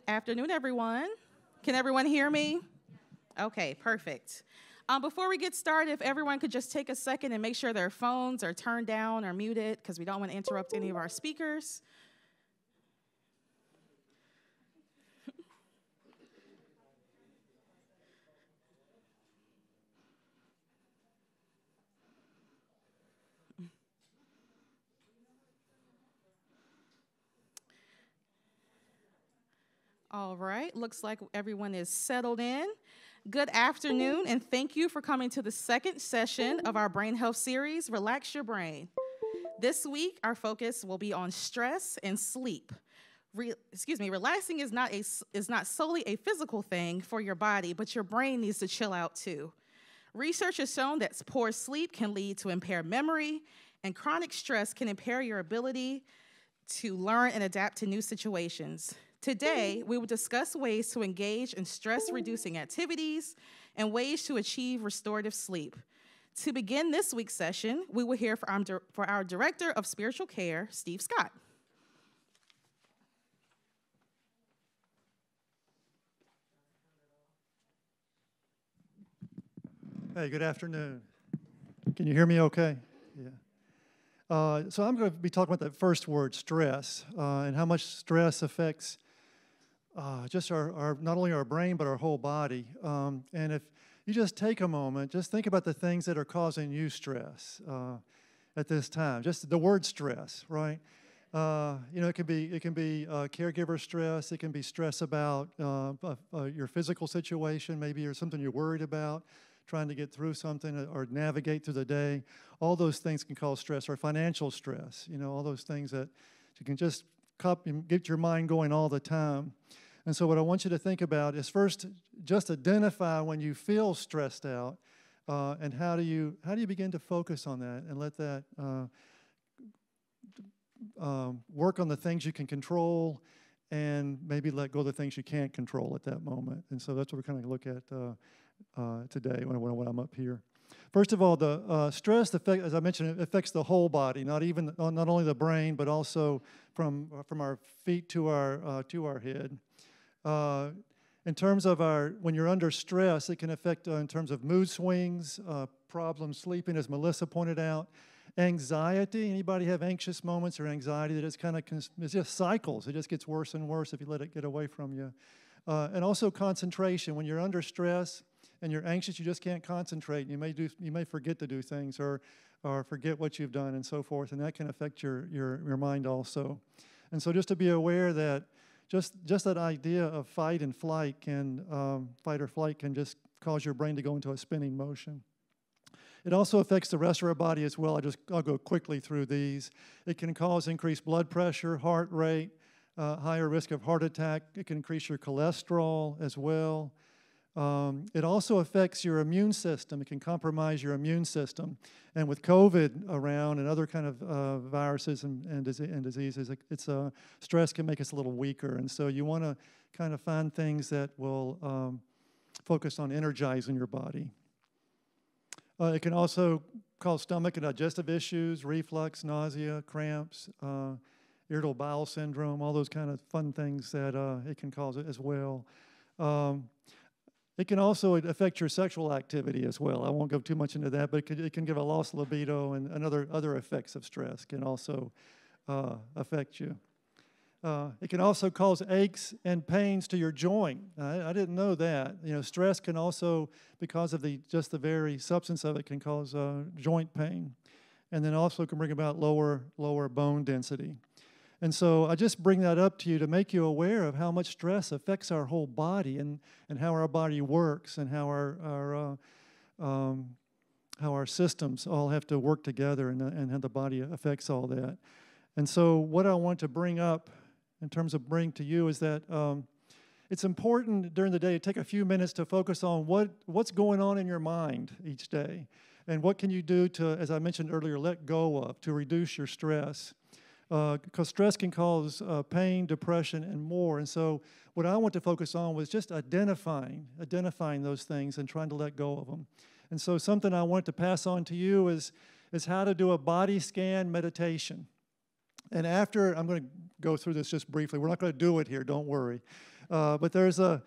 Afternoon, everyone. Can everyone hear me? Okay, perfect. Before we get started, if everyone could just take a second and make sure their phones are turned down or muted, because we don't want to interrupt any of our speakers. All right, looks like everyone is settled in. Good afternoon, and thank you for coming to the second session of our brain health series, Relax Your Brain. This week, our focus will be on stress and sleep. Relaxing is not solely a physical thing for your body, but your brain needs to chill out too. Research has shown that poor sleep can lead to impaired memory, and chronic stress can impair your ability to learn and adapt to new situations. Today, we will discuss ways to engage in stress-reducing activities and ways to achieve restorative sleep. To begin this week's session, we will hear from our Director of Spiritual Care, Steve Scott. Hey, good afternoon. Can you hear me okay? Yeah. So I'm going to be talking about that first word, stress, and how much stress affects just our not only our brain, but our whole body. And if you just take a moment, just think about the things that are causing you stress at this time. Just the word stress, right? It can be caregiver stress. It can be stress about your physical situation, maybe or something you're worried about, trying to get through something or navigate through the day. All those things can cause stress, or financial stress. All those things that you can just get your mind going all the time. And so what I want you to think about is first just identify when you feel stressed out, and how do you begin to focus on that and let that work on the things you can control, and maybe let go of the things you can't control at that moment. And so that's what we're kind of look at today when I'm up here. First of all, the stress effect, as I mentioned, it affects the whole body, not only the brain, but also from our feet to our head. In terms of when you're under stress, it can affect in terms of mood swings, problems sleeping, as Melissa pointed out. Anxiety, anybody have anxious moments or anxiety that it's just cycles. It just gets worse and worse if you let it get away from you. And also concentration. When you're under stress and you're anxious, you just can't concentrate. You may forget to do things or forget what you've done and so forth, and that can affect your mind also. And so just to be aware that just that idea of fight or flight can just cause your brain to go into a spinning motion. It also affects the rest of our body as well. I'll go quickly through these. It can cause increased blood pressure, heart rate, higher risk of heart attack. It can increase your cholesterol as well. It also affects your immune system. It can compromise your immune system. And with COVID around and other kind of viruses and diseases, stress can make us a little weaker. And so you want to kind of find things that will focus on energizing your body. It can also cause stomach and digestive issues, reflux, nausea, cramps, irritable bowel syndrome, all those kind of fun things that it can cause as well. It can also affect your sexual activity as well. I won't go too much into that, but it can give a lost libido, and other effects of stress can also affect you. It can also cause aches and pains to your joint. I didn't know that. Stress can also, because of the very substance of it, can cause joint pain, and then also can bring about lower bone density. And so I just bring that up to you to make you aware of how much stress affects our whole body and how our body works and how our systems all have to work together and how the body affects all that. And so what I want to bring up in terms of bring to you is that it's important during the day to take a few minutes to focus on what's going on in your mind each day, and what can you do to, as I mentioned earlier, let go of, to reduce your stress. Because stress can cause pain, depression, and more. And so what I want to focus on was just identifying those things and trying to let go of them. And so something I want to pass on to you is how to do a body scan meditation. And after, I'm going to go through this just briefly. We're not going to do it here, don't worry. But there's a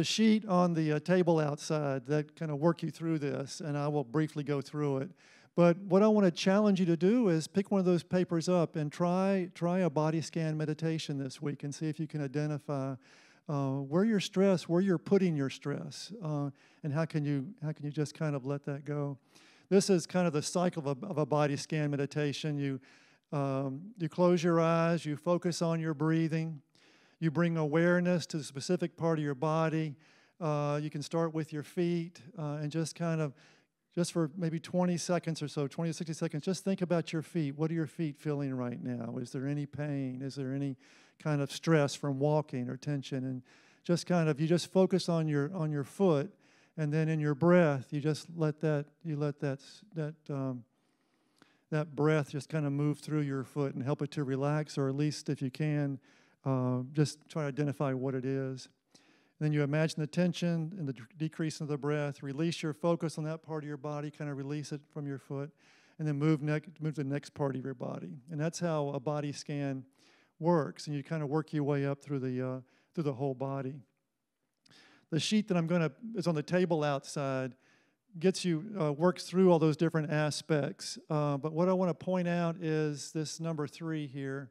sheet on the table outside that kind of work you through this, and I will briefly go through it. But what I want to challenge you to do is pick one of those papers up and try a body scan meditation this week and see if you can identify where you're putting your stress, and how can you just kind of let that go. This is kind of the cycle of a body scan meditation. You close your eyes, you focus on your breathing, you bring awareness to a specific part of your body. You can start with your feet and just for maybe 20 seconds or so, 20 to 60 seconds, just think about your feet. What are your feet feeling right now? Is there any pain? Is there any kind of stress from walking or tension? And you just focus on your foot, and then in your breath, you just let that breath just kind of move through your foot and help it to relax, or at least if you can, just try to identify what it is. And then you imagine the tension and the decrease of the breath. Release your focus on that part of your body, kind of release it from your foot, and then move to the next part of your body. And that's how a body scan works, and you kind of work your way up through the whole body. The sheet that is on the table outside works through all those different aspects. But what I want to point out is this number 3 here.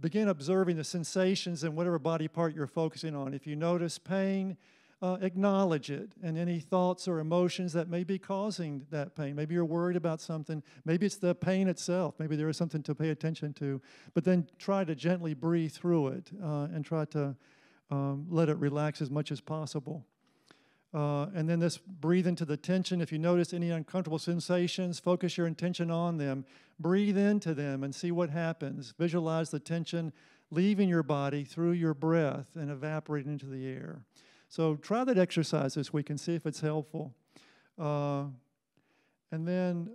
Begin observing the sensations in whatever body part you're focusing on. If you notice pain, acknowledge it, and any thoughts or emotions that may be causing that pain. Maybe you're worried about something. Maybe it's the pain itself. Maybe there is something to pay attention to. But then try to gently breathe through it and try to let it relax as much as possible. And then this breathe into the tension. If you notice any uncomfortable sensations, focus your intention on them. Breathe into them and see what happens. Visualize the tension leaving your body through your breath and evaporating into the air. So try that exercise this week and see if it's helpful. And then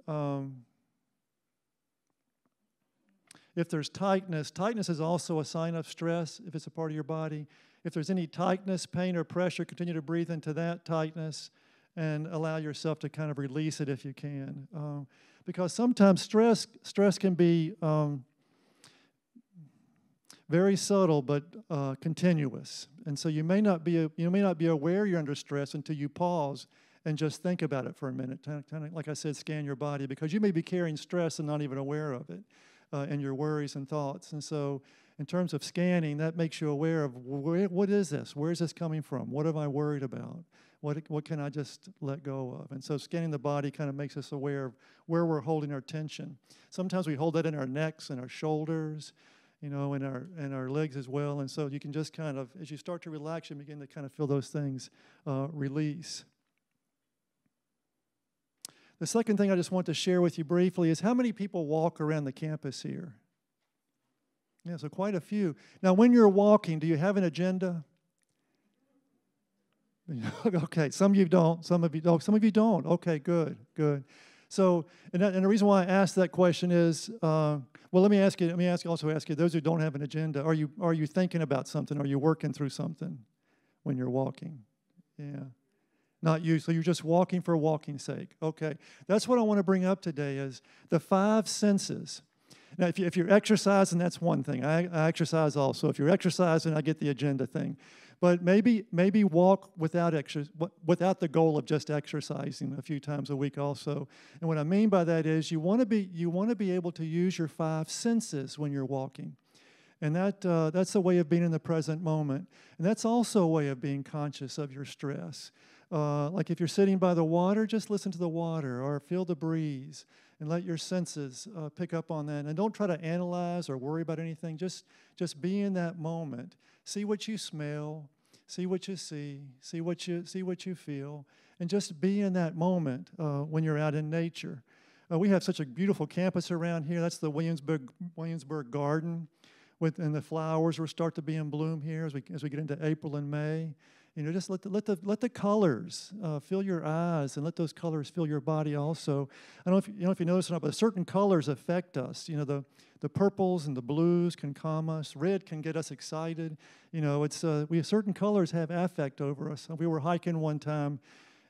if there's tightness is also a sign of stress if it's a part of your body. If there's any tightness, pain, or pressure, continue to breathe into that tightness and allow yourself to kind of release it if you can. Because sometimes stress can be very subtle but continuous. And so you may not be aware you're under stress until you pause and just think about it for a minute. Kind of, like I said, scan your body, because you may be carrying stress and not even aware of it in your worries and thoughts. And so in terms of scanning, that makes you aware of what is this? Where is this coming from? What am I worried about? What can I just let go of? And so scanning the body kind of makes us aware of where we're holding our tension. Sometimes we hold that in our necks and our shoulders, and our legs as well. And so you can just kind of, as you start to relax, you begin to kind of feel those things release. The second thing I just want to share with you briefly is how many people walk around the campus here? Yeah, so quite a few. Now, when you're walking, do you have an agenda? Okay, some of you don't. Some of you don't. Okay, good. So, and the reason why I asked that question is, let me ask you those who don't have an agenda. Are you thinking about something? Are you working through something when you're walking? Yeah. Not you. So you're just walking for walking's sake. Okay. That's what I want to bring up today is the 5 senses. Now, if you're exercising, that's one thing. I exercise also. If you're exercising, I get the agenda thing. But maybe walk without the goal of just exercising a few times a week also. And what I mean by that is you want to be able to use your 5 senses when you're walking. And that's a way of being in the present moment. And that's also a way of being conscious of your stress. Like if you're sitting by the water, just listen to the water or feel the breeze and let your senses pick up on that. And don't try to analyze or worry about anything. Just be in that moment. See what you smell, see what you see what you feel, and just be in that moment when you're out in nature. We have such a beautiful campus around here. That's the Williamsburg Garden, and the flowers will start to be in bloom here as we get into April and May. Just let the colors fill your eyes, and let those colors fill your body also. I don't know if you notice or not, but certain colors affect us. The purples and the blues can calm us. Red can get us excited. Certain colors have affect over us. We were hiking one time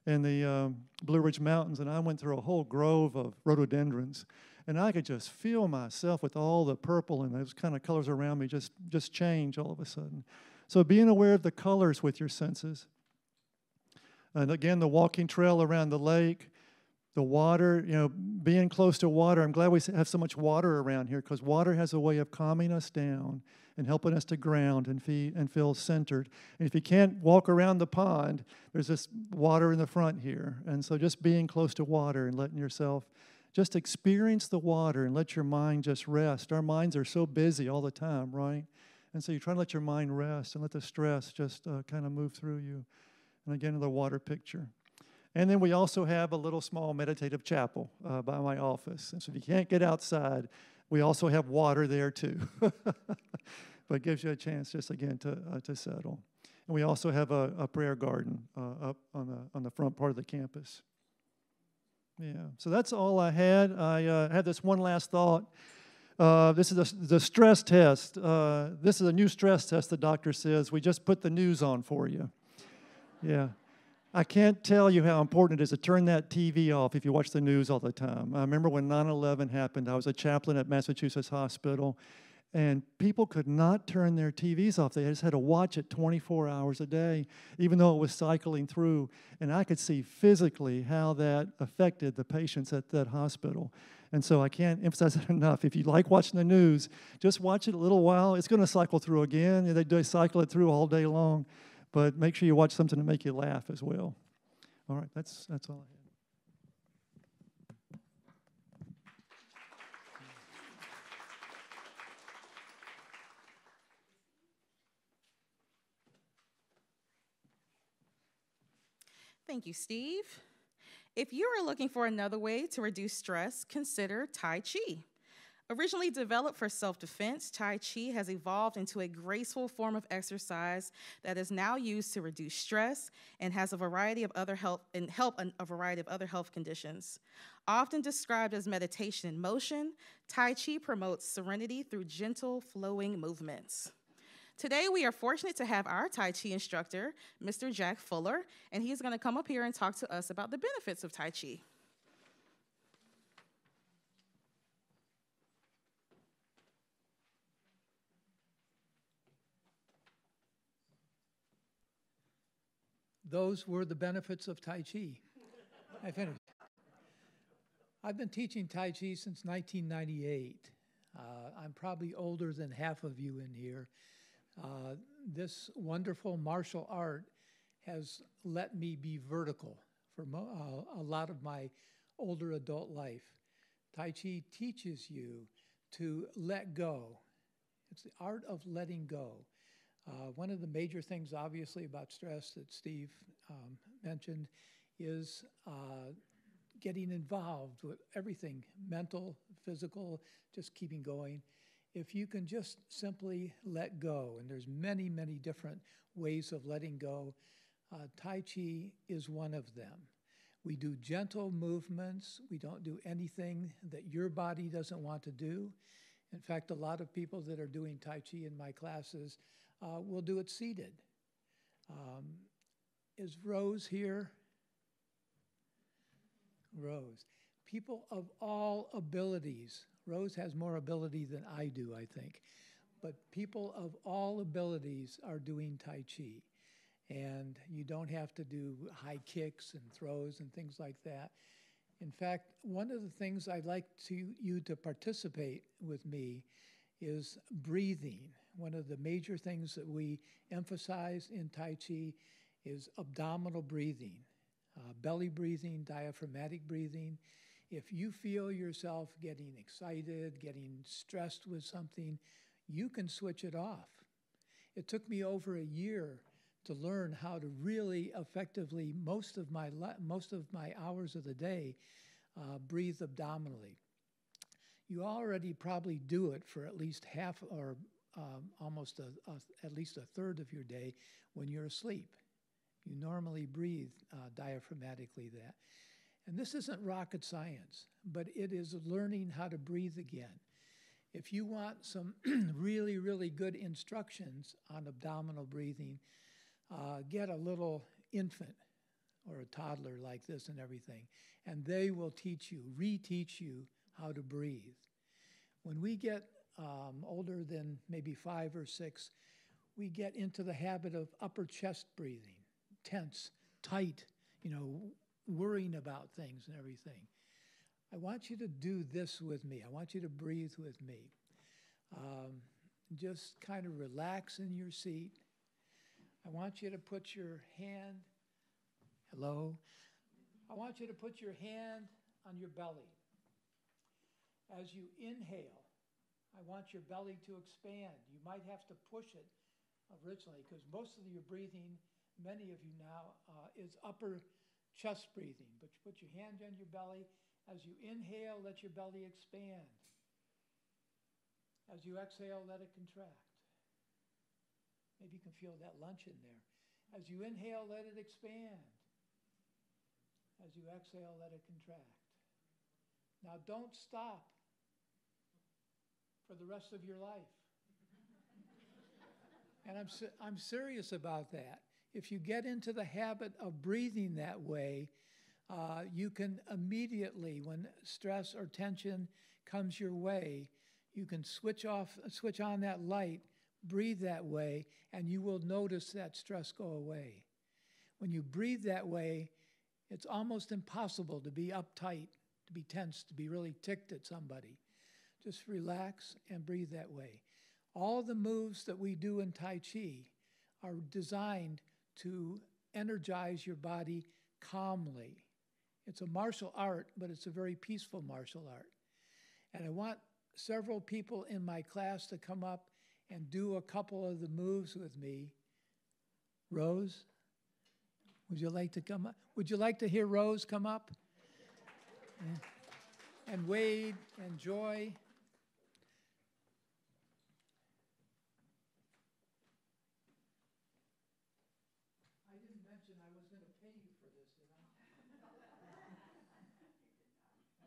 in the Blue Ridge Mountains, and I went through a whole grove of rhododendrons. And I could just feel myself with all the purple and those kind of colors around me just change all of a sudden. So being aware of the colors with your senses. And again, the walking trail around the lake, the water, being close to water. I'm glad we have so much water around here because water has a way of calming us down and helping us to ground and feel centered. And if you can't walk around the pond, there's this water in the front here. And so just being close to water and letting yourself just experience the water and let your mind just rest. Our minds are so busy all the time, right? And so you try to let your mind rest and let the stress just kind of move through you. And again, the water picture. And then we also have a little small meditative chapel by my office. And so if you can't get outside, we also have water there too. But it gives you a chance just again to settle. And we also have a prayer garden up on the front part of the campus. Yeah, so that's all I had. I had this one last thought. This is the stress test. This is a new stress test, the doctor says. We just put the news on for you. Yeah. I can't tell you how important it is to turn that TV off if you watch the news all the time. I remember when 9/11 happened, I was a chaplain at Massachusetts Hospital, and people could not turn their TVs off. They just had to watch it 24 hours a day, even though it was cycling through. And I could see physically how that affected the patients at that hospital. And so I can't emphasize it enough. If you like watching the news, just watch it a little while. It's going to cycle through again. They cycle it through all day long. But make sure you watch something to make you laugh as well. All right, that's all I had. Thank you, Steve. If you are looking for another way to reduce stress, consider Tai Chi. Originally developed for self-defense, Tai Chi has evolved into a graceful form of exercise that is now used to reduce stress and has a variety of other help a variety of other health conditions. Often described as meditation in motion, Tai Chi promotes serenity through gentle, flowing movements. Today, we are fortunate to have our Tai Chi instructor, Mr. Jack Fuller, and he's going to come up here and talk to us about the benefits of Tai Chi. Those were the benefits of Tai Chi. I finished. I've been teaching Tai Chi since 1998. I'm probably older than half of you in here. This wonderful martial art has let me be vertical for a lot of my older adult life. Tai Chi teaches you to let go. It's the art of letting go. One of the major things, obviously, about stress that Steve mentioned is getting involved with everything, mental, physical, just keeping going. If you can just simply let go, and there's many, many different ways of letting go, Tai Chi is one of them. We do gentle movements. We don't do anything that your body doesn't want to do. In fact, a lot of people that are doing Tai Chi in my classes will do it seated. Is Rose here? Rose. People of all abilities. Rose has more ability than I do, I think. But people of all abilities are doing Tai Chi. And you don't have to do high kicks and throws and things like that. In fact, one of the things I'd like you to participate with me is breathing. One of the major things that we emphasize in Tai Chi is abdominal breathing, belly breathing, diaphragmatic breathing. If you feel yourself getting excited, getting stressed with something, you can switch it off. It took me over a year to learn how to really effectively, most of my hours of the day, breathe abdominally. You already probably do it for at least half or almost at least a third of your day when you're asleep. You normally breathe diaphragmatically that. And this isn't rocket science, but it is learning how to breathe again. If you want some really, really good instructions on abdominal breathing, get a little infant or a toddler like this and everything, and they will teach you, reteach you how to breathe. When we get older than maybe 5 or 6, we get into the habit of upper chest breathing, tense, tight, worrying about things and everything. I want you to do this with me. I want you to breathe with me. Just kind of relax in your seat. I want you to put your hand, hello? I want you to put your hand on your belly. As you inhale, I want your belly to expand. You might have to push it originally because most of your breathing, many of you now, is upper chest breathing. But you put your hand on your belly. As you inhale, let your belly expand. As you exhale, let it contract. Maybe you can feel that lunch in there. As you inhale, let it expand. As you exhale, let it contract. Now don't stop for the rest of your life. And I'm serious about that. If you get into the habit of breathing that way, you can immediately, when stress or tension comes your way, you can switch on that light, breathe that way, and you will notice that stress go away. When you breathe that way, it's almost impossible to be uptight, to be tense, to be really ticked at somebody. Just relax and breathe that way. All the moves that we do in Tai Chi are designed to energize your body calmly. It's a martial art, but it's a very peaceful martial art. And I want several people in my class to come up and do a couple of the moves with me. Rose, would you like to come up? Would you like to hear Rose come up? And Wade and Joy. I didn't mention I was going to pay you for this, did I?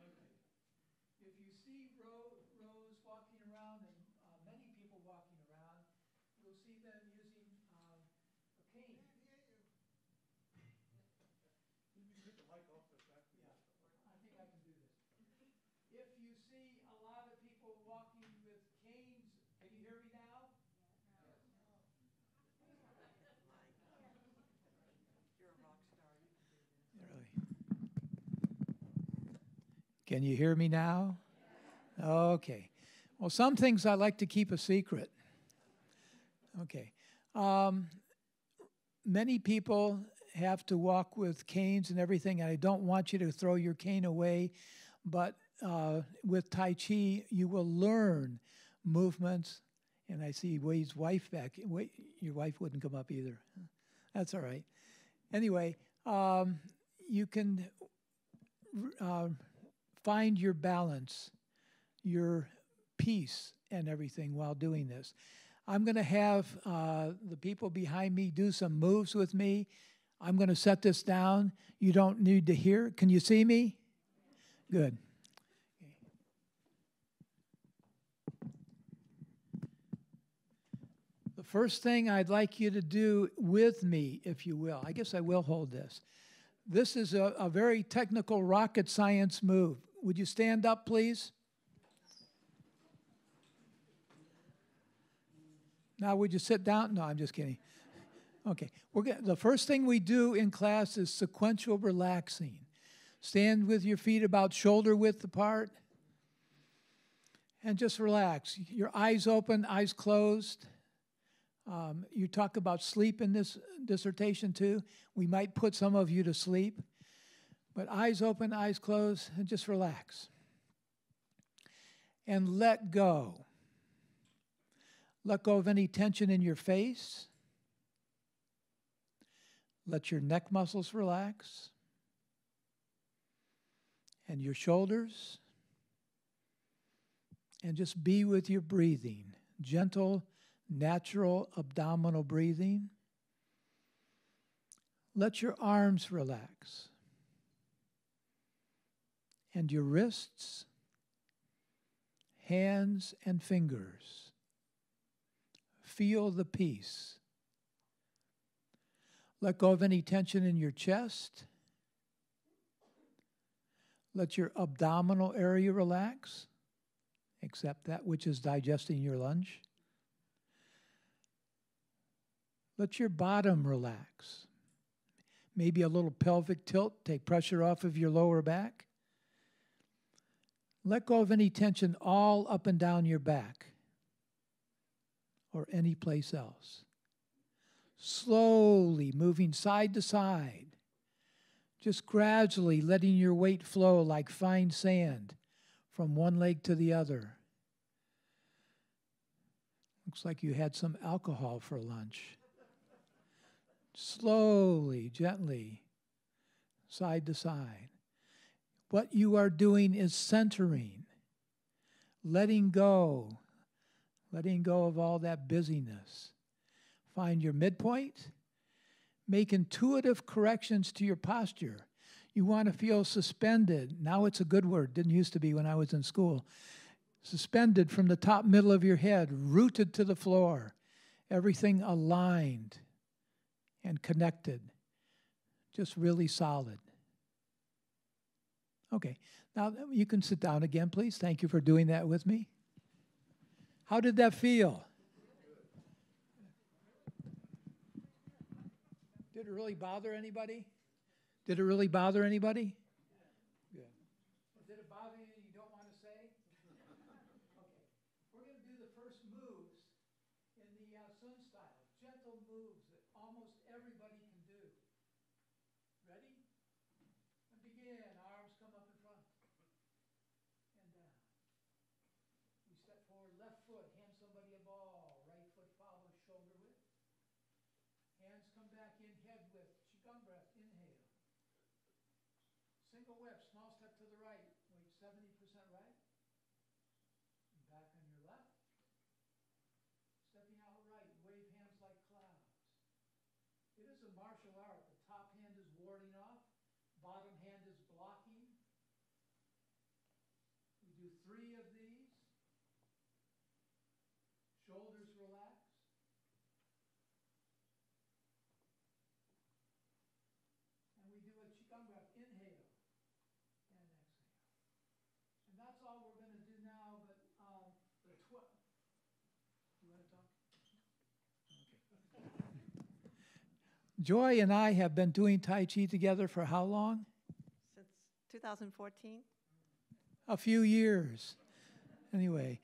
Okay. If you see Rose walking around, and many people walking around, you'll see them using a cane. Take the mic off the back. Yeah, I think I can do this. If you see a lot of people walking with canes, can you hear me now? You're a rock star. You can do this. Really? Can you hear me now? Okay. Well, some things I like to keep a secret. Okay. Many people have to walk with canes and everything, and I don't want you to throw your cane away, but with Tai Chi, you will learn movements, and I see Wade's wife back. Wait, your wife wouldn't come up either. That's all right. Anyway, you can find your balance, your peace, and everything while doing this. I'm going to have the people behind me do some moves with me. I'm going to set this down. You don't need to hear. Can you see me? Good. The first thing I'd like you to do with me, if you will, I guess I will hold this. This is a very technical rocket science move. Would you stand up, please? Now, would you sit down? No, I'm just kidding. Okay, the first thing we do in class is sequential relaxing. Stand with your feet about shoulder width apart and just relax. Your eyes open, eyes closed. You talk about sleep in this dissertation too. We might put some of you to sleep, but eyes open, eyes closed, and just relax. And let go. Let go of any tension in your face. Let your neck muscles relax. And your shoulders. And just be with your breathing. Gentle, natural abdominal breathing. Let your arms relax. And your wrists, hands, and fingers. Feel the peace. Let go of any tension in your chest. Let your abdominal area relax, except that which is digesting your lunch. Let your bottom relax. Maybe a little pelvic tilt, take pressure off of your lower back. Let go of any tension all up and down your back or any place else. Slowly moving side to side. Just gradually letting your weight flow like fine sand from one leg to the other. Looks like you had some alcohol for lunch. Slowly, gently, side to side. What you are doing is centering, letting go of all that busyness. Find your midpoint. Make intuitive corrections to your posture. You want to feel suspended. Now it's a good word. Didn't used to be when I was in school. Suspended from the top middle of your head, rooted to the floor. Everything aligned and connected. Just really solid. Okay. Now you can sit down again, please. Thank you for doing that with me. How did that feel? Did it really bother anybody? Did it really bother anybody? Good. Did it bother you you don't want to say? Okay. We're going to do the first moves in the Sun style. Gentle moves that almost everybody can do. Ready? And begin. Arms come up in front and down. We step forward, left foot, hand somebody a ball. Right foot follows shoulder width. Hands come back in, head width. Qigong breath, inhale. Single whip, small step to the right. Weight 70% right. And back on your left. Stepping out right, wave hands like clouds. It is a martial art. The top hand is warding off. Bottom hand is blocking. We do 3 of these. Shoulders relax. We do a Qigong breath, inhale and exhale. And that's all we're going to do now, but the you want to talk? Okay. Joy and I have been doing Tai Chi together for how long? Since 2014? A few years. Anyway,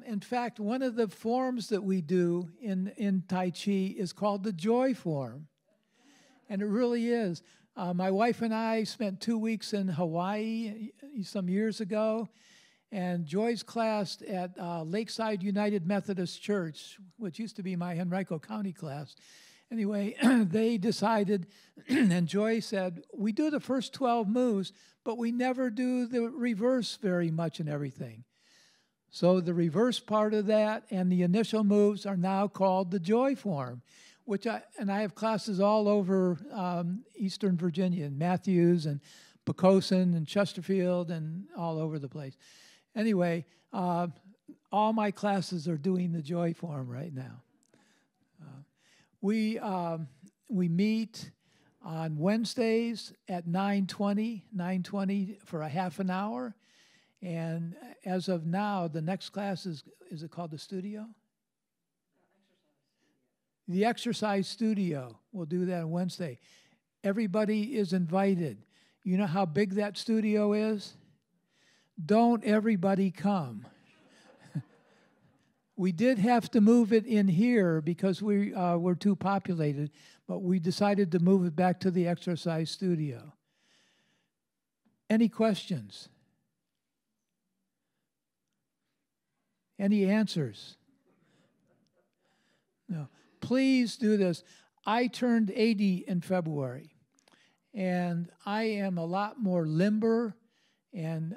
in fact, one of the forms that we do in Tai Chi is called the joy form. And it really is. My wife and I spent 2 weeks in Hawaii some years ago, and Joy's class at Lakeside United Methodist Church, which used to be my Henrico County class. Anyway, they decided, and Joy said, we do the first 12 moves, but we never do the reverse very much and everything. So the reverse part of that and the initial moves are now called the joy form. I have classes all over Eastern Virginia, in Matthews and Poquoson and Chesterfield and all over the place. Anyway, all my classes are doing the joy form right now. We meet on Wednesdays at 9:20 for a half an hour. And as of now, the next class is it called the studio? The exercise studio. We'll do that on Wednesday. Everybody is invited. You know how big that studio is? Don't everybody come. We did have to move it in here because we were too populated, but we decided to move it back to the exercise studio. Any questions? Any answers? No. Please do this. I turned 80 in February, and I am a lot more limber and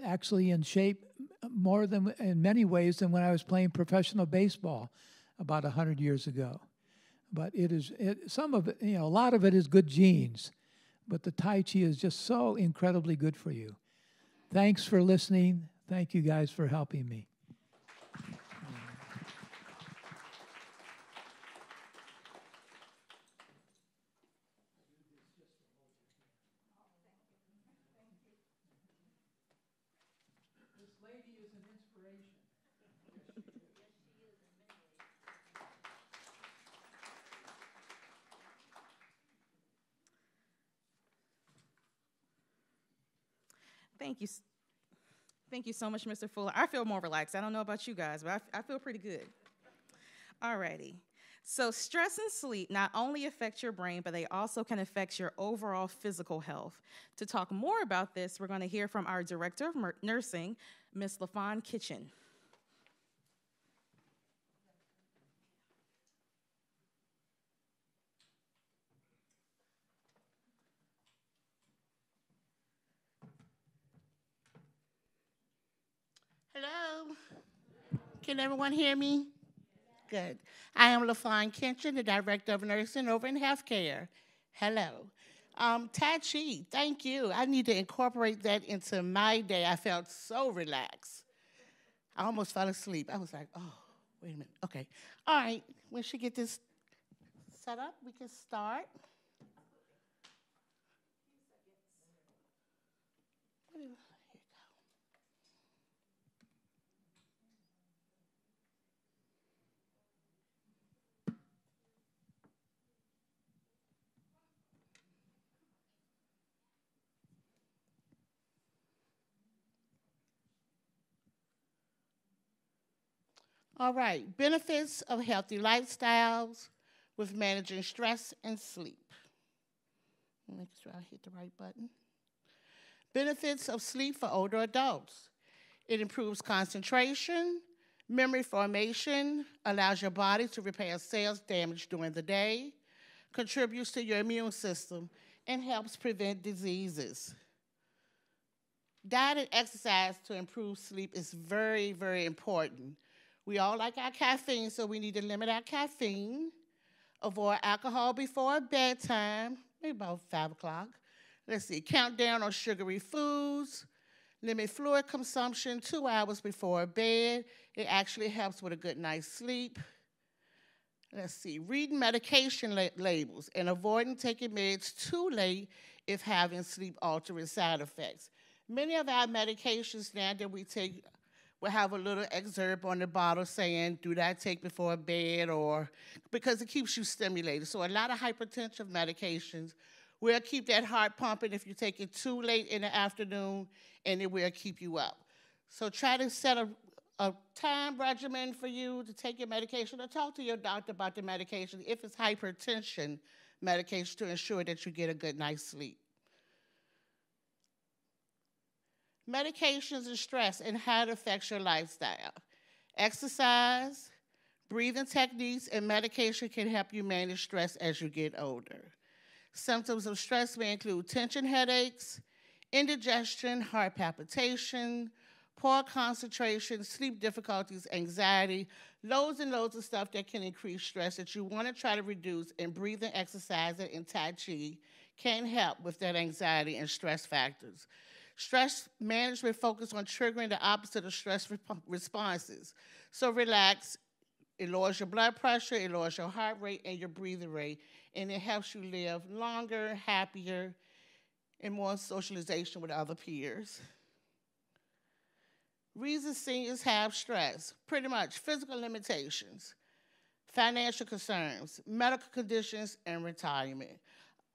actually in shape more than in many ways than when I was playing professional baseball about 100 years ago. But some of it, a lot of it is good genes, but the Tai Chi is just so incredibly good for you. Thanks for listening. Thank you guys for helping me. Thank you. Thank you so much, Mr. Fuller. I feel more relaxed. I don't know about you guys, but I feel pretty good. Alrighty. So stress and sleep not only affect your brain, but they also can affect your overall physical health. To talk more about this, we're going to hear from our Director of Nursing, Ms. LaFawn Kitchen. Hello. Can everyone hear me? Good. I am LaFawn Kitchen, the Director of Nursing over in Healthcare. Hello. Tai Chi, thank you. I need to incorporate that into my day. I felt so relaxed. I almost fell asleep. I was like, oh, wait a minute. Okay. All right. When she get this set up, we can start. Here you go. All right, benefits of healthy lifestyles with managing stress and sleep. Make sure I hit the right button. Benefits of sleep for older adults. It improves concentration, memory formation, allows your body to repair cells damaged during the day, contributes to your immune system, and helps prevent diseases. Diet and exercise to improve sleep is very, very important. We all like our caffeine, so we need to limit our caffeine. Avoid alcohol before bedtime, maybe about 5 o'clock. Let's see, count down on sugary foods. Limit fluid consumption 2 hours before bed. It actually helps with a good night's sleep. Let's see, reading medication labels and avoiding taking meds too late if having sleep-altering side effects. Many of our medications now that we take will have a little excerpt on the bottle saying, do not take before bed, or because it keeps you stimulated. So a lot of hypertensive medications will keep that heart pumping if you take it too late in the afternoon, and it will keep you up. So try to set a time regimen for you to take your medication, or talk to your doctor about the medication if it's hypertension medication to ensure that you get a good night's sleep. Medications and stress and how it affects your lifestyle. Exercise, breathing techniques, and medication can help you manage stress as you get older. Symptoms of stress may include tension headaches, indigestion, heart palpitation, poor concentration, sleep difficulties, anxiety, loads and loads of stuff that can increase stress that you want to try to reduce, and breathing, exercise, and Tai Chi can help with that anxiety and stress factors. Stress management focuses on triggering the opposite of stress responses. So relax, it lowers your blood pressure, it lowers your heart rate and your breathing rate, and it helps you live longer, happier, and more socialization with other peers. Reasons seniors have stress, pretty much physical limitations, financial concerns, medical conditions, and retirement.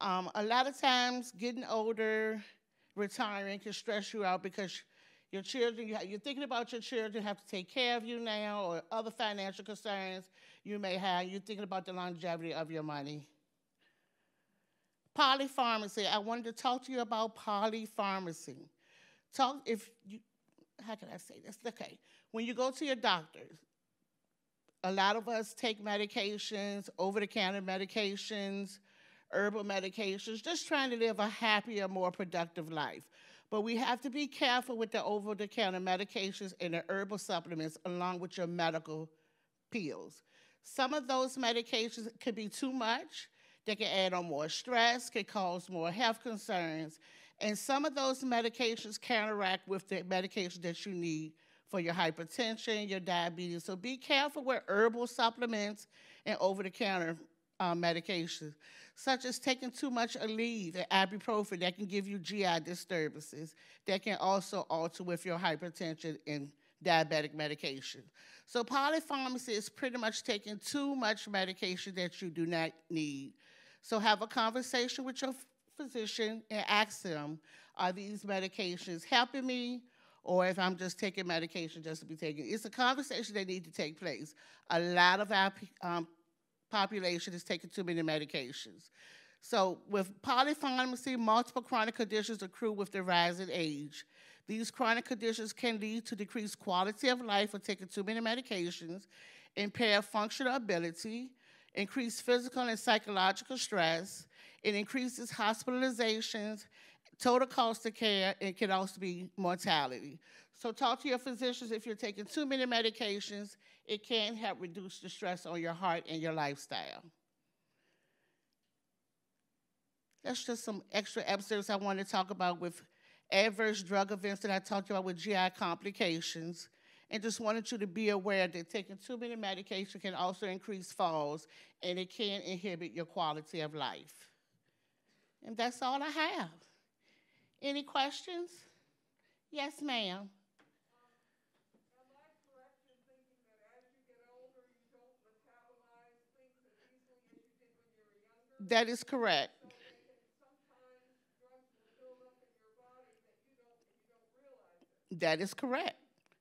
A lot of times getting older, retiring can stress you out because your children, you're thinking about your children have to take care of you now, or other financial concerns you may have. You're thinking about the longevity of your money. Polypharmacy. I wanted to talk to you about polypharmacy. How can I say this? Okay. When you go to your doctors, a lot of us take medications, over-the-counter medications, herbal medications, just trying to live a happier, more productive life. But we have to be careful with the over-the-counter medications and the herbal supplements along with your medical pills. Some of those medications could be too much. They can add on more stress, can cause more health concerns. And some of those medications counteract with the medication that you need for your hypertension, your diabetes. So be careful with herbal supplements and over-the-counter medications, such as taking too much Aleve and ibuprofen that can give you GI disturbances that can also alter with your hypertension and diabetic medication. So polypharmacy is pretty much taking too much medication that you do not need. So have a conversation with your physician and ask them, are these medications helping me, or if I'm just taking medication just to be taken? It's a conversation that needs to take place. A lot of our population is taking too many medications. So with polypharmacy, multiple chronic conditions accrue with the rising age. These chronic conditions can lead to decreased quality of life for taking too many medications, impair functional ability, increase physical and psychological stress. It increases hospitalizations, total cost of care, and can also be mortality. So talk to your physicians if you're taking too many medications. It can help reduce the stress on your heart and your lifestyle. That's just some extra episodes I want to talk about with adverse drug events that I talked about with GI complications. And just wanted you to be aware that taking too many medications can also increase falls, and it can inhibit your quality of life. And that's all I have. Any questions? Yes, ma'am. That is correct. That is correct.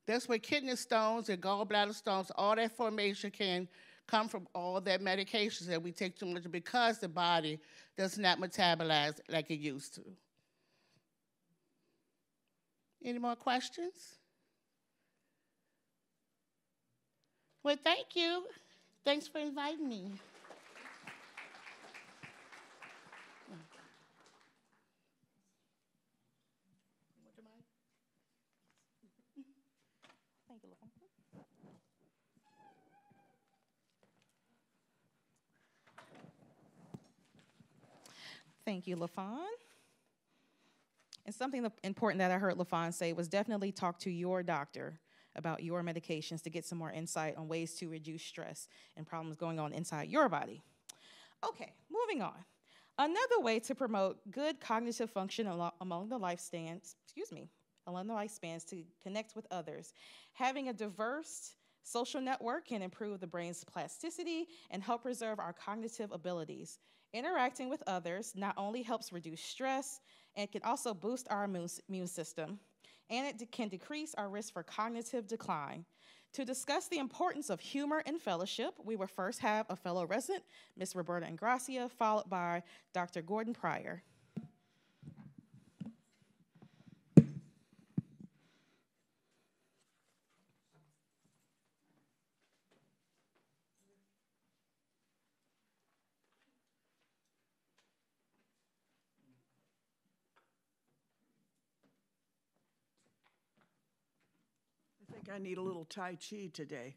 That's where kidney stones and gallbladder stones, all that formation can come from all that medications that we take too much because the body does not metabolize like it used to. Any more questions? Well, thank you. Thanks for inviting me. Thank you, LaFawn. And something important that I heard LaFawn say was definitely talk to your doctor about your medications to get some more insight on ways to reduce stress and problems going on inside your body. Okay, moving on. Another way to promote good cognitive function along the lifespans to connect with others. Having a diverse social network can improve the brain's plasticity and help preserve our cognitive abilities. Interacting with others not only helps reduce stress, it can also boost our immune system, and it can decrease our risk for cognitive decline. To discuss the importance of humor and fellowship, we will first have a fellow resident, Ms. Roberta Ingracia, followed by Dr. Gordon Pryor. I need a little Tai Chi today.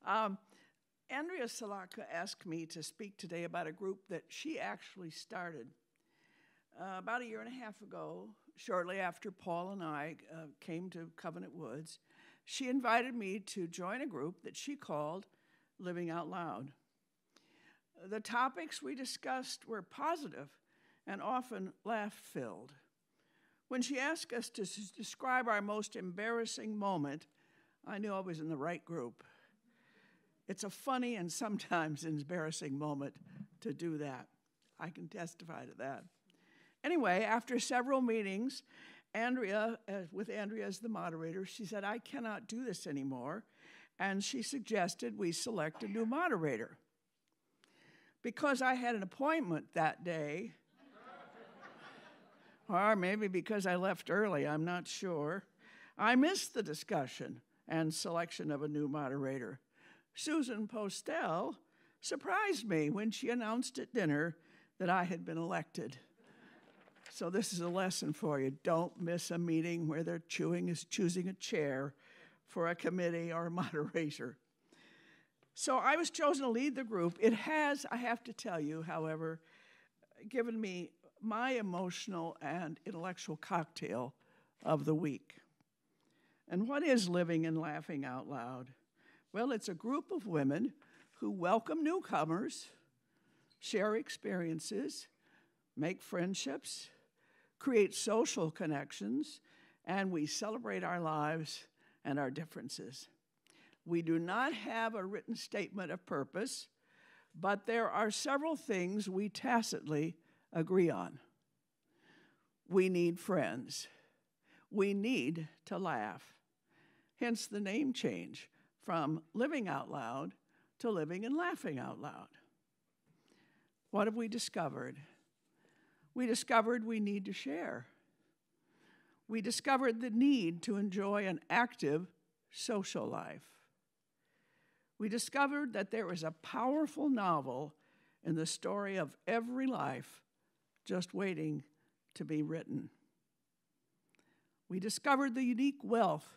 Andrea Salaka asked me to speak today about a group that she actually started about a year and a half ago, shortly after Paul and I came to Covenant Woods. She invited me to join a group that she called Living Out Loud. The topics we discussed were positive and often laugh-filled. When she asked us to describe our most embarrassing moment, I knew I was in the right group. It's a funny and sometimes embarrassing moment to do that. I can testify to that. Anyway, after several meetings, with Andrea as the moderator, she said, I cannot do this anymore, and she suggested we select a new moderator. Because I had an appointment that day, or maybe because I left early, I'm not sure, I missed the discussion and selection of a new moderator. Susan Postel surprised me when she announced at dinner that I had been elected. So this is a lesson for you. Don't miss a meeting where they're choosing a chair for a committee or a moderator. So I was chosen to lead the group. It has, I have to tell you, however, given me my emotional and intellectual cocktail of the week. And what is Living and Laughing Out Loud? Well, it's a group of women who welcome newcomers, share experiences, make friendships, create social connections, and we celebrate our lives and our differences. We do not have a written statement of purpose, but there are several things we tacitly agree on. We need friends. We need to laugh. Hence the name change from Living Out Loud to Living and Laughing Out Loud. What have we discovered? We discovered we need to share. We discovered the need to enjoy an active social life. We discovered that there is a powerful novel in the story of every life just waiting to be written. We discovered the unique wealth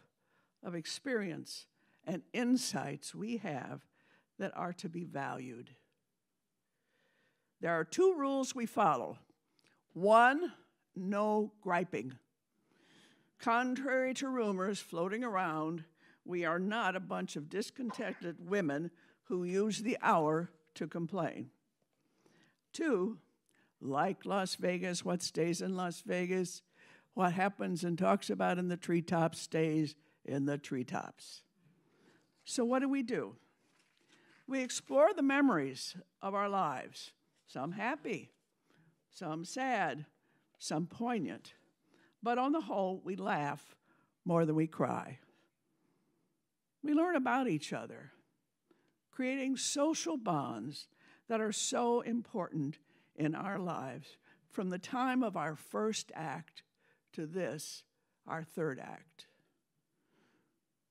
of experience and insights we have that are to be valued. There are 2 rules we follow. 1, no griping. Contrary to rumors floating around, we are not a bunch of discontented women who use the hour to complain. 2, like Las Vegas, what stays in Las Vegas, what happens and talks about in the treetops stays in the treetops. So what do? We explore the memories of our lives, some happy, some sad, some poignant. But on the whole, we laugh more than we cry. We learn about each other, creating social bonds that are so important in our lives from the time of our first act to this, our third act.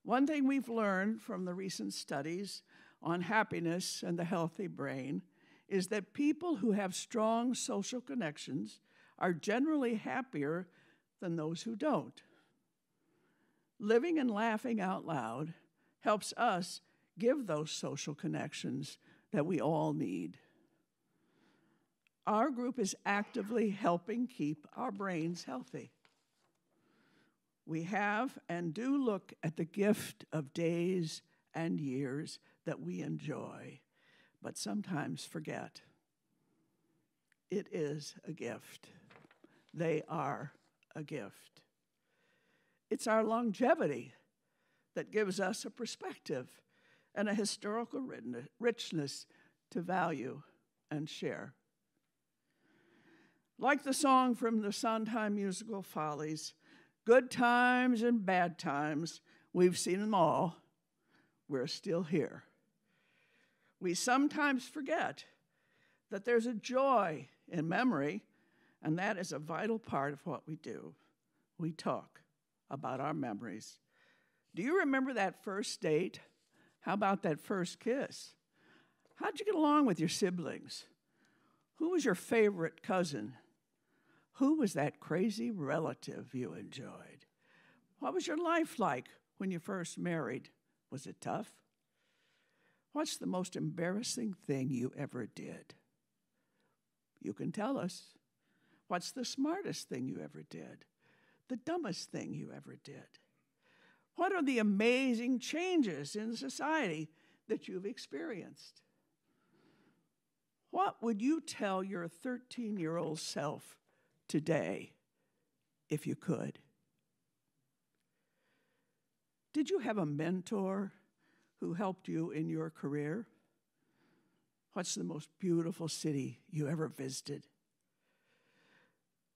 One thing we've learned from the recent studies on happiness and the healthy brain is that people who have strong social connections are generally happier than those who don't. Living and laughing out loud helps us give those social connections that we all need. Our group is actively helping keep our brains healthy. We have and do look at the gift of days and years that we enjoy, but sometimes forget. It is a gift. They are a gift. It's our longevity that gives us a perspective and a historical richness to value and share. Like the song from the Sondheim musical Follies, good times and bad times, we've seen them all, we're still here. We sometimes forget that there's a joy in memory, and that is a vital part of what we do. We talk about our memories. Do you remember that first date? How about that first kiss? How'd you get along with your siblings? Who was your favorite cousin? Who was that crazy relative you enjoyed? What was your life like when you first married? Was it tough? What's the most embarrassing thing you ever did? You can tell us. What's the smartest thing you ever did? The dumbest thing you ever did? What are the amazing changes in society that you've experienced? What would you tell your 13-year-old self today if you could? Did you have a mentor who helped you in your career? What's the most beautiful city you ever visited?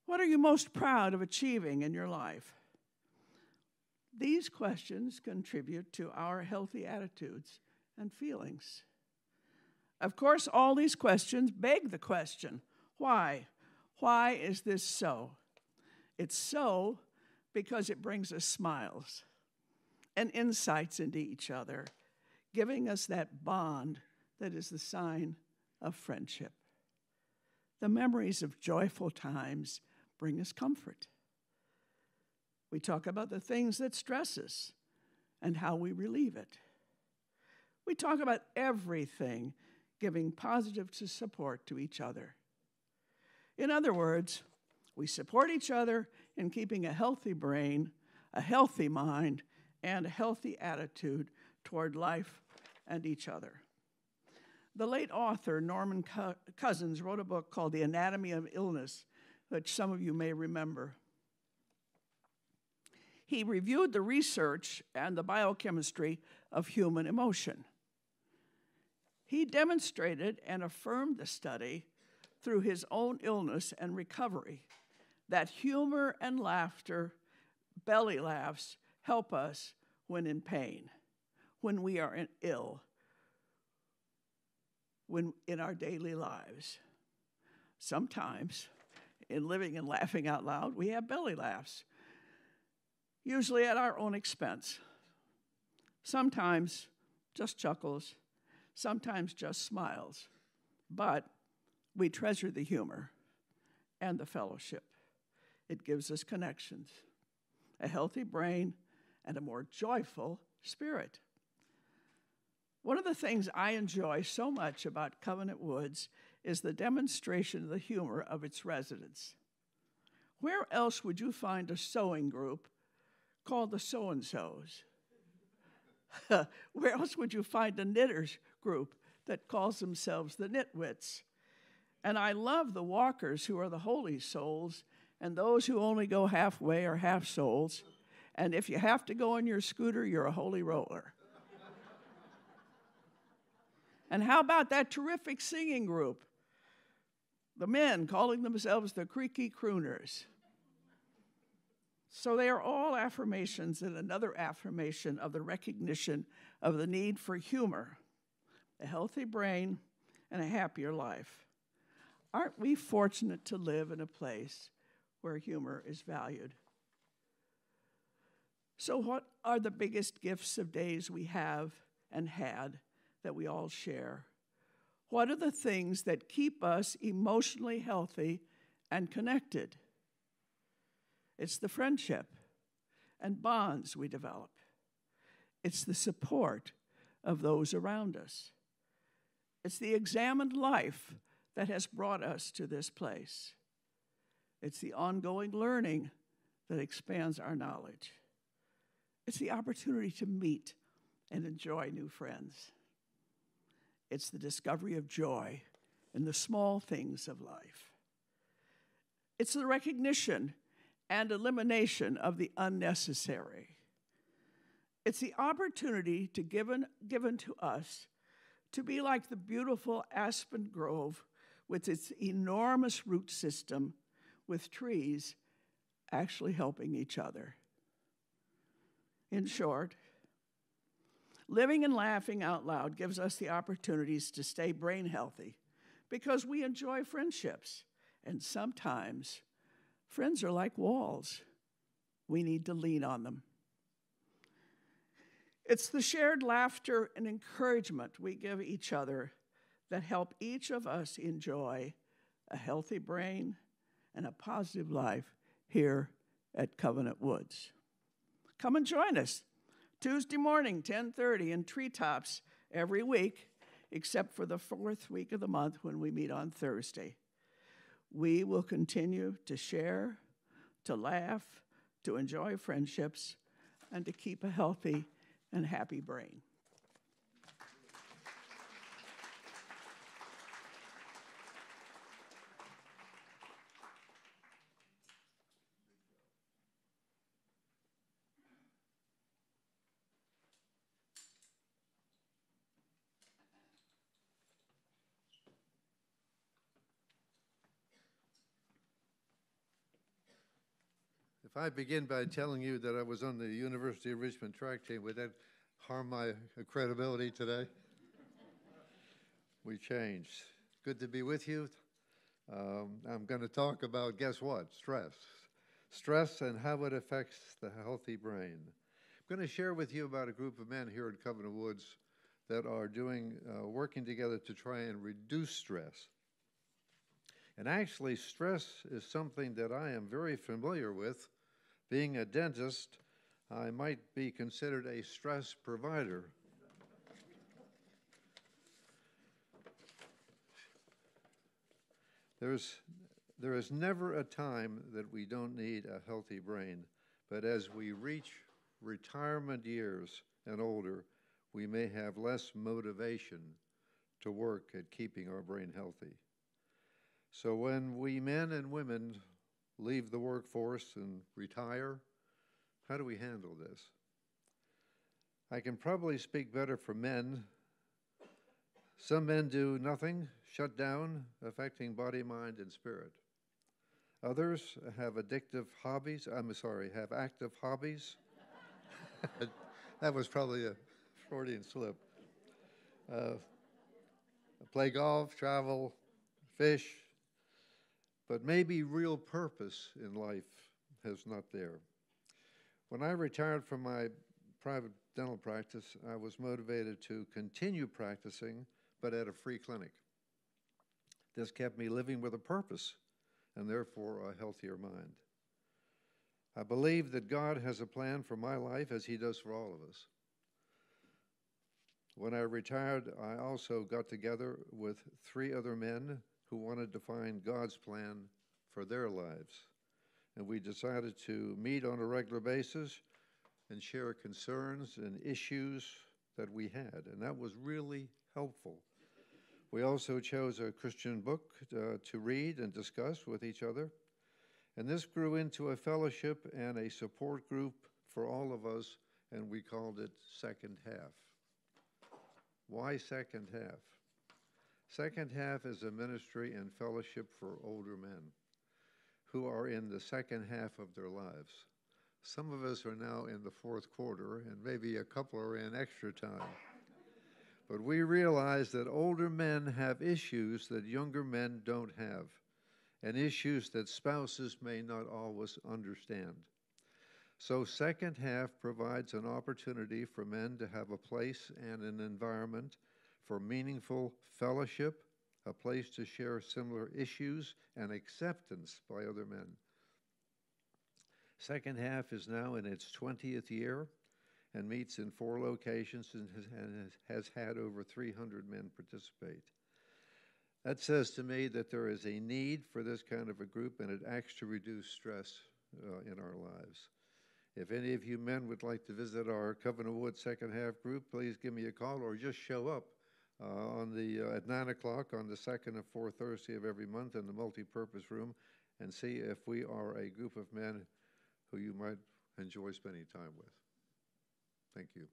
What are you most proud of achieving in your life? These questions contribute to our healthy attitudes and feelings. Of course, all these questions beg the question, why? Why is this so? It's so because it brings us smiles and insights into each other, giving us that bond that is the sign of friendship. The memories of joyful times bring us comfort. We talk about the things that stress us and how we relieve it. We talk about everything, giving positive support to each other. In other words, we support each other in keeping a healthy brain, a healthy mind, and a healthy attitude toward life and each other. The late author Norman Cousins wrote a book called The Anatomy of Illness, which some of you may remember. He reviewed the research and the biochemistry of human emotion. He demonstrated and affirmed the study through his own illness and recovery that humor and laughter, belly laughs, help us when in pain, when we are ill, when in our daily lives. Sometimes, in living and laughing out loud, we have belly laughs, usually at our own expense. Sometimes just chuckles, sometimes just smiles, but we treasure the humor and the fellowship. It gives us connections, a healthy brain, and a more joyful spirit. One of the things I enjoy so much about Covenant Woods is the demonstration of the humor of its residents. Where else would you find a sewing group called the So-and-Sos? Where else would you find a knitters group that calls themselves the Nitwits? And I love the walkers, who are the holy souls, and those who only go halfway are half souls. And if you have to go on your scooter, you're a holy roller. And how about that terrific singing group? The men calling themselves the Creaky Crooners. So they are all affirmations and another affirmation of the recognition of the need for humor, a healthy brain, and a happier life. Aren't we fortunate to live in a place where humor is valued? So what are the biggest gifts of days we have and had that we all share? What are the things that keep us emotionally healthy and connected? It's the friendship and bonds we develop. It's the support of those around us. It's the examined life that has brought us to this place. It's the ongoing learning that expands our knowledge. It's the opportunity to meet and enjoy new friends. It's the discovery of joy in the small things of life. It's the recognition and elimination of the unnecessary. It's the opportunity given to us to be like the beautiful aspen grove with its enormous root system, with trees actually helping each other. In short, living and laughing out loud gives us the opportunities to stay brain healthy because we enjoy friendships. And sometimes friends are like walls. We need to lean on them. It's the shared laughter and encouragement we give each other that help each of us enjoy a healthy brain and a positive life here at Covenant Woods. Come and join us Tuesday morning, 10:30 in Treetops every week, except for the fourth week of the month when we meet on Thursday. We will continue to share, to laugh, to enjoy friendships, and to keep a healthy and happy brain. If I begin by telling you that I was on the University of Richmond track team, would that harm my credibility today? We changed. Good to be with you. I'm going to talk about, guess what? Stress. Stress and how it affects the healthy brain. I'm going to share with you about a group of men here at Covenant Woods that are working together to try and reduce stress. And actually, stress is something that I am very familiar with. Being a dentist, I might be considered a stress provider. There is never a time that we don't need a healthy brain, but as we reach retirement years and older, we may have less motivation to work at keeping our brain healthy. So when we men and women leave the workforce and retire, how do we handle this? I can probably speak better for men Some men do nothing, shut down, affecting body, mind, and spirit. Others have active hobbies. That was probably a Freudian slip. Play golf, travel, fish, but maybe real purpose in life is not there. When I retired from my private dental practice, I was motivated to continue practicing, but at a free clinic. This kept me living with a purpose and therefore a healthier mind. I believe that God has a plan for my life as He does for all of us. When I retired, I also got together with 3 other men who wanted to find God's plan for their lives. And we decided to meet on a regular basis and share concerns and issues that we had. And that was really helpful. We also chose a Christian book to read and discuss with each other. And this grew into a fellowship and a support group for all of us, and we called it Second Half. Why Second Half? Second Half is a ministry and fellowship for older men who are in the second half of their lives. Some of us are now in the 4th quarter, and maybe a couple are in extra time. But we realize that older men have issues that younger men don't have, and issues that spouses may not always understand. So Second Half provides an opportunity for men to have a place and an environment for meaningful fellowship, a place to share similar issues and acceptance by other men. Second Half is now in its 20th year and meets in 4 locations and has had over 300 men participate. That says to me that there is a need for this kind of a group, and it acts to reduce stress in our lives. If any of you men would like to visit our Covenant Woods Second Half group, please give me a call or just show up at 9 o'clock on the 2nd and 4th Thursday of every month in the multi-purpose room and see if we are a group of men who you might enjoy spending time with. Thank you.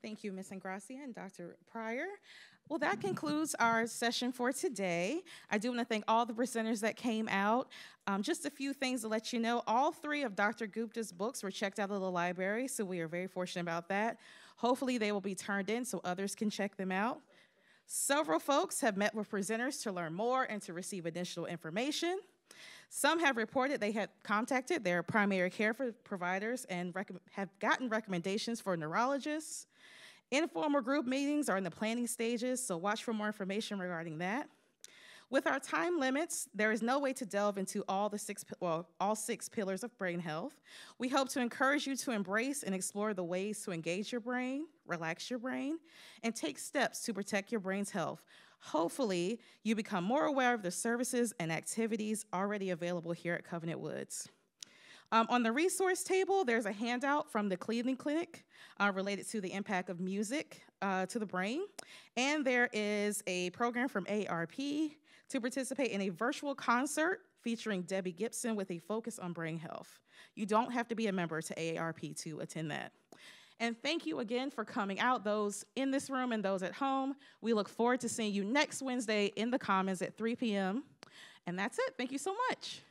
Thank you, Ms. Ingracia and Dr. Pryor. Well, that concludes our session for today. I do want to thank all the presenters that came out. Just a few things to let you know. All 3 of Dr. Gupta's books were checked out of the library, so we are very fortunate about that. Hopefully they will be turned in so others can check them out. Several folks have met with presenters to learn more and to receive additional information. Some have reported they had contacted their primary care providers and have gotten recommendations for neurologists. Informal group meetings are in the planning stages, so watch for more information regarding that. With our time limits, there is no way to delve into all 6 pillars of brain health. We hope to encourage you to embrace and explore the ways to engage your brain, relax your brain, and take steps to protect your brain's health. Hopefully, you become more aware of the services and activities already available here at Covenant Woods. On the resource table, there's a handout from the Cleveland Clinic related to the impact of music to the brain. And there is a program from AARP to participate in a virtual concert featuring Debbie Gibson with a focus on brain health. You don't have to be a member to AARP to attend that. And thank you again for coming out, those in this room and those at home. We look forward to seeing you next Wednesday in the Commons at 3 p.m. And that's it. Thank you so much.